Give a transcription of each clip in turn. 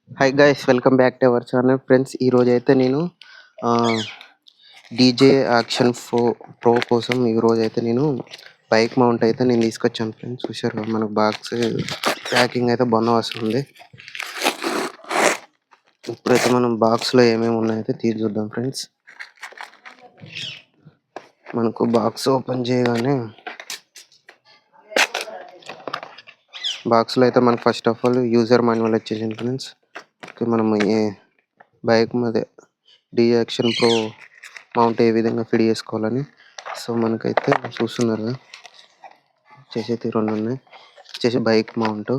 Hi guys, welcome back to our channel friends. ఈరోజైతే నేను DJ action pro కోసం ఈరోజైతే నేను బైక్ మౌంట్ అయితే నేను తీసుకొచ్చాను ఫ్రెండ్స్. చూశారు కదా, మనకు బాక్స్ ప్యాకింగ్ అయితే బాగా వస్తుంది. ఇప్పుడైతే మనం బాక్స్లో ఏమేమి ఉన్నాయైతే తీసి చూద్దాం ఫ్రెండ్స్. మనకు బాక్స్ ఓపెన్ చేయగానే బాక్స్లో అయితే మనకు first of all user manual వచ్చేసింది ఫ్రెండ్స్. మనం ఏ బైక్ మీద డీజే యాక్షన్ ప్రో మౌంట్ ఏ విధంగా ఫిట్ చేసుకోవాలని. సో మనకైతే చూస్తున్నారు కదా, వచ్చేసి రెండు ఉన్నాయి. వచ్చేసి బైక్ మౌంట్,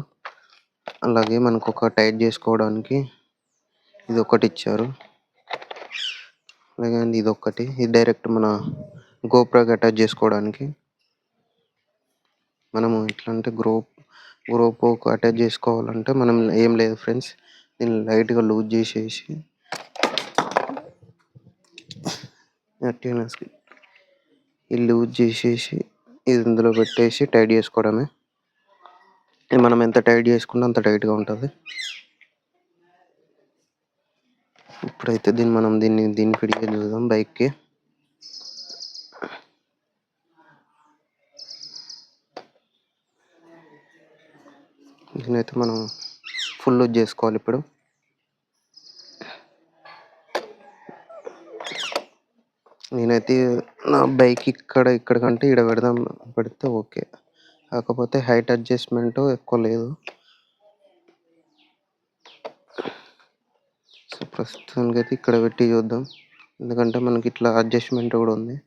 అలాగే మనకు ఒక టైట్ చేసుకోవడానికి ఇది ఒకటి ఇచ్చారు. అలాగే ఇది ఒకటి, ఇది డైరెక్ట్ మన గోప్రోకి అటాచ్ చేసుకోవడానికి. మనము ఎట్లా అంటే గ్రోపోకు అటాచ్ చేసుకోవాలంటే మనం ఏం లేదు ఫ్రెండ్స్, దీన్ని లైట్గా లూజ్ చేసేసి ఇది ఇందులో పెట్టేసి టైట్ చేసుకోవడమే. మనం ఎంత టైట్ చేసుకుంటే అంత టైట్గా ఉంటుంది. ఇప్పుడైతే దీన్ని ఫిట్ చేసి చూద్దాం బైక్కి. దీనైతే మనం ఫుల్ లూజ్ చేసుకోవాలి. ఇప్పుడు నేనైతే నా బైక్ ఇక్కడ కంటే ఇక్కడ పెడితే ఓకే. కాకపోతే హైట్ అడ్జస్ట్మెంట్ ఎక్కువ లేదు. సో ప్రస్తుతానికి అయితే ఇక్కడ పెట్టి చూద్దాం, ఎందుకంటే మనకి ఇట్లా అడ్జస్ట్మెంట్ కూడా ఉంది.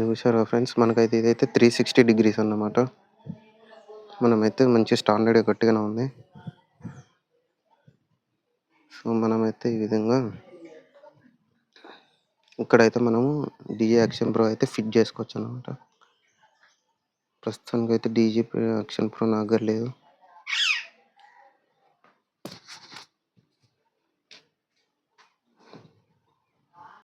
చూసారా ఫ్రెండ్స్, మనకైతే ఇదైతే 360 degrees అన్నమాట. మనమైతే మంచి స్టాండర్డ్ గట్టిగానే ఉంది. సో మనమైతే ఈ విధంగా ఇక్కడైతే మనము డీజే యాక్షన్ ప్రో అయితే ఫిట్ చేసుకోవచ్చు అనమాట. ప్రస్తుతానికి అయితే డీజే యాక్షన్ ప్రో నా దగ్గర లేదు.